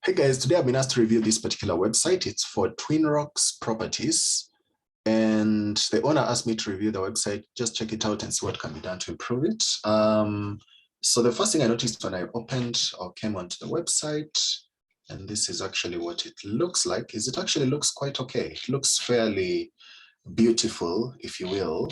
Hey guys, today I've been asked to review this particular website. It's for Twin Rocks Properties, and the owner asked me to review the website, just check it out and see what can be done to improve it. So the first thing I noticed when I opened or came onto the website, and this is actually what it looks like, is it actually looks quite okay. It looks fairly beautiful, if you will.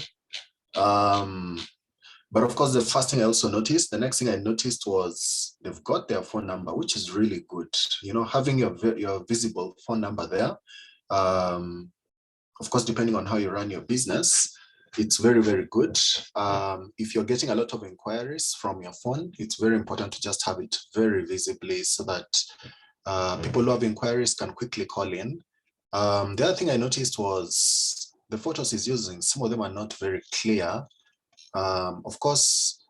But of course, the first thing I also noticed, the next thing I noticed was they've got their phone number, which is really good. You know, having your visible phone number there. Of course, depending on how you run your business, it's very, very good. If you're getting a lot of inquiries from your phone, it's very important to just have it very visibly so that people who have inquiries can quickly call in. The other thing I noticed was the photos he's using, some of them are not very clear. Of course,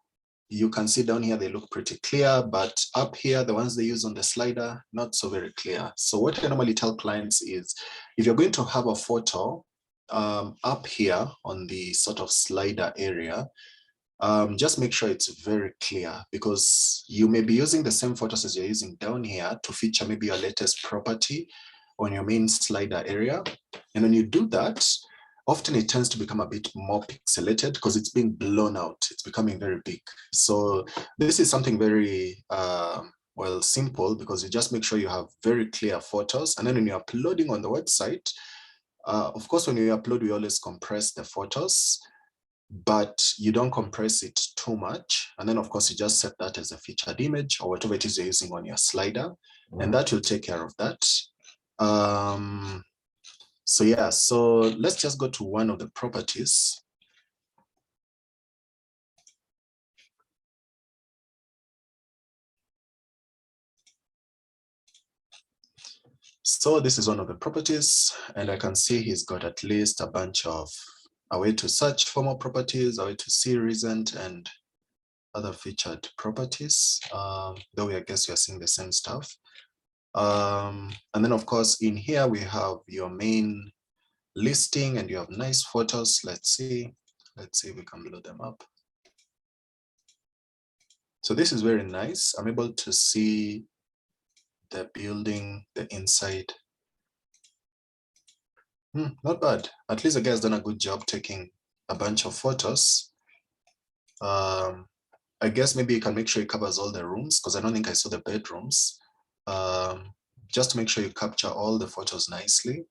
you can see down here, they look pretty clear, but up here, the ones they use on the slider, not so very clear. So what I normally tell clients is, if you're going to have a photo up here on the sort of slider area, just make sure it's very clear, because you may be using the same photos as you're using down here to feature maybe your latest property on your main slider area. And when you do that, often it tends to become a bit more pixelated because it's being blown out. It's becoming very big. So this is something very, well, simple, because you just make sure you have very clear photos. And then when you're uploading on the website, of course, when you upload, we always compress the photos, but you don't compress it too much. And then, of course, you just set that as a featured image or whatever it is you're using on your slider, and that will take care of that. So yeah, so let's just go to one of the properties. So this is one of the properties, and I can see he's got at least a bunch of a way to search for more properties, a way to see recent and other featured properties, though I guess you're seeing the same stuff. And then of course, in here we have your main listing and you have nice photos. Let's see if we can load them up. So this is very nice. I'm able to see the building, the inside. Not bad. At least the guy's done a good job taking a bunch of photos. I guess maybe you can make sure it covers all the rooms, because I don't think I saw the bedrooms. Just to make sure you capture all the photos nicely.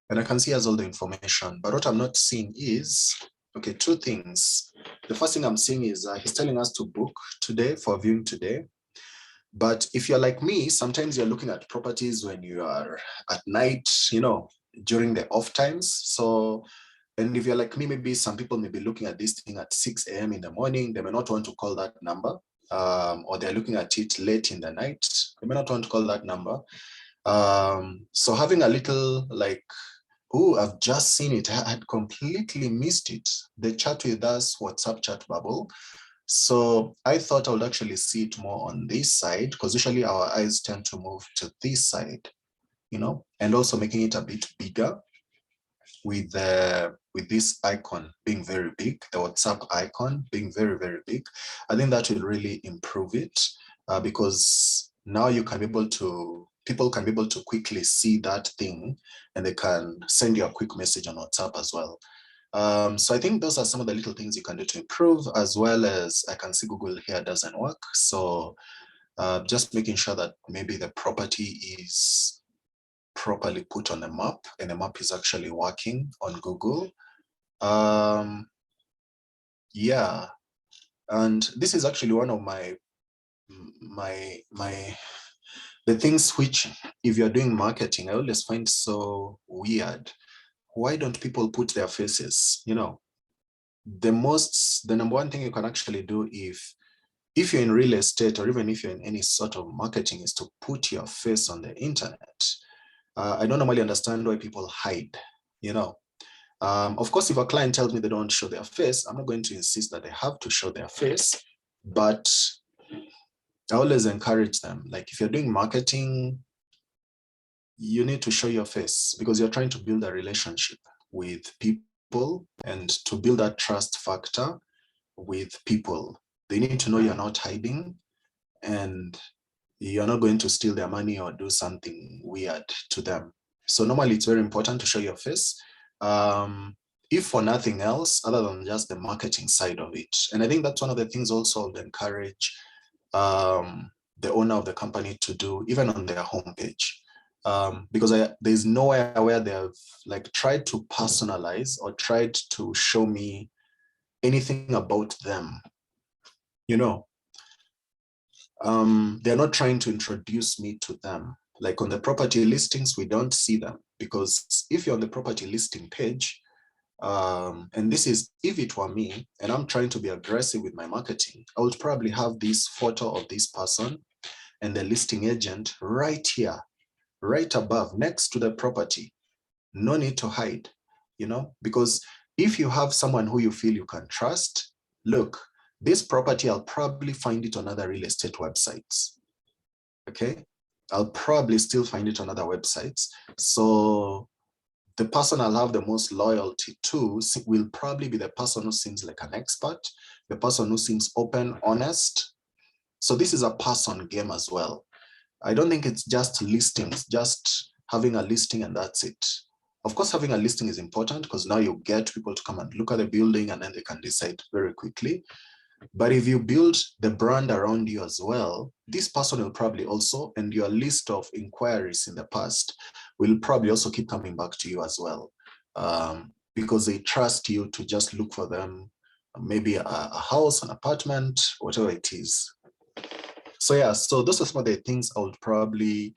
And I can see has all the information. But what I'm not seeing is, okay, two things. The first thing I'm seeing is he's telling us to book today for viewing today. But if you're like me, sometimes you're looking at properties when you are at night, you know, during the off times. So, and if you're like me, maybe some people may be looking at this thing at 6 a.m. in the morning. They may not want to call that number, or they're looking at it late in the night. They may not want to call that number. So having a little like, oh, I've just seen it. I had completely missed it. The chat with us WhatsApp chat bubble. So I thought I would actually see it more on this side, because usually our eyes tend to move to this side, you know, and also making it a bit bigger with this icon being very big, the WhatsApp icon being very, very big. I think that will really improve it, because now you can be able to, people can be able to quickly see that thing, and they can send you a quick message on WhatsApp as well. So I think those are some of the little things you can do to improve, as well as I can see Google here doesn't work. So just making sure that maybe the property is properly put on the map and the map is actually working on Google. Yeah, and this is actually one of the things which, if you're doing marketing, I always find so weird. Why don't people put their faces? You know, the number one thing you can actually do if you're in real estate, or even if you're in any sort of marketing, is to put your face on the internet. I don't normally understand why people hide, you know. Of course, if a client tells me they don't show their face, I'm not going to insist that they have to show their face, but I always encourage them. Like, if you're doing marketing, you need to show your face, because you're trying to build a relationship with people and to build that trust factor with people. They need to know you're not hiding, and you're not going to steal their money or do something weird to them. So normally it's very important to show your face. If for nothing else, other than just the marketing side of it. And I think that's one of the things also I would encourage the owner of the company to do, even on their homepage. Because there's nowhere where they have like tried to personalize or tried to show me anything about them. You know, they're not trying to introduce me to them. Like on the property listings, we don't see them, because if you're on the property listing page, and this is if it were me and I'm trying to be aggressive with my marketing, I would probably have this photo of this person and the listing agent right here, right above, next to the property. No need to hide, you know, because if you have someone who you feel you can trust, look, this property, I'll probably find it on other real estate websites. Okay, I'll probably still find it on other websites. So the person I'll have the most loyalty to will probably be the person who seems like an expert, the person who seems open, honest. So this is a person game as well. I don't think it's just listings, just having a listing and that's it. Of course, having a listing is important because now you get people to come and look at the building and then they can decide very quickly. But if you build the brand around you as well, this person will probably also, and your list of inquiries in the past will probably also keep coming back to you as well, because they trust you to just look for them, maybe a house, an apartment, whatever it is. So yeah, so those are some of the things I would probably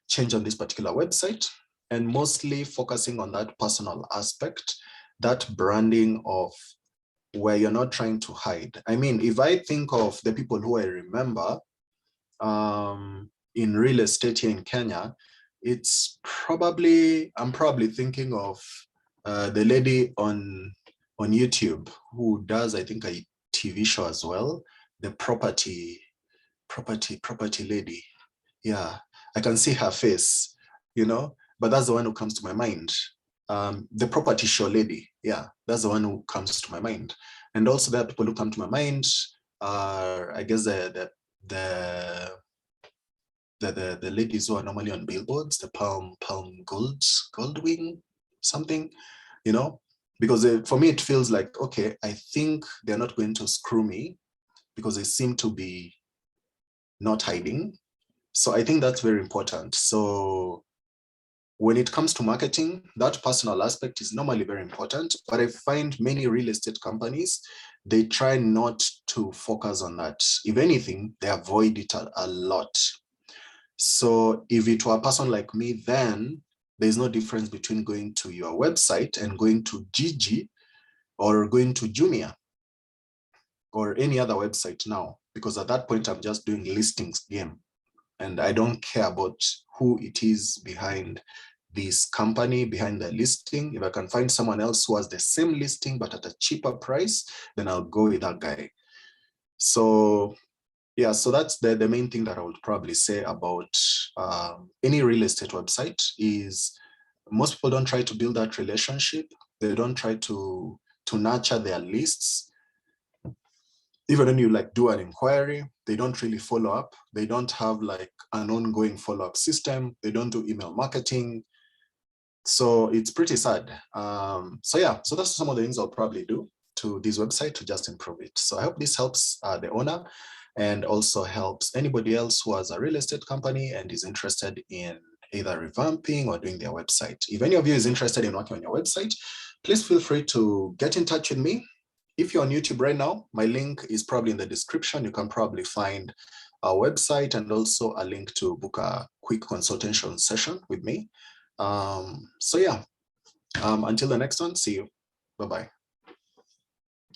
change on this particular website, and mostly focusing on that personal aspect, that branding of where you're not trying to hide. I mean, if I think of the people who I remember in real estate here in Kenya, I'm probably thinking of the lady on YouTube who does, I think, a TV show as well, the property lady. Yeah, I can see her face, you know, but that's the one who comes to my mind. The property show lady, yeah, that's the one who comes to my mind. And also there are people who come to my mind are, I guess, the ladies who are normally on billboards, the Palm Goldwing, something, you know, because for me it feels like, okay, I think they're not going to screw me because they seem to be not hiding. So I think that's very important. So when it comes to marketing, that personal aspect is normally very important, but I find many real estate companies, they try not to focus on that. If anything, they avoid it a lot. So if it were a person like me, then there's no difference between going to your website and going to Gigi or going to Jumia or any other website now, because at that point, I'm just doing listings game. And I don't care about who it is behind this company, behind the listing. If I can find someone else who has the same listing but at a cheaper price, then I'll go with that guy. So yeah, so that's the main thing that I would probably say about any real estate website is most people don't try to build that relationship. They don't try to nurture their lists. Even when you like do an inquiry, they don't really follow up. They don't have like an ongoing follow-up system. They don't do email marketing. So it's pretty sad. So yeah, so that's some of the things I'll probably do to this website to just improve it. So I hope this helps the owner and also helps anybody else who has a real estate company and is interested in either revamping or doing their website. If any of you is interested in working on your website, please feel free to get in touch with me. If you're on YouTube right now, my link is probably in the description. You can probably find our website and also a link to book a quick consultation session with me. So yeah, until the next one, see you. Bye-bye.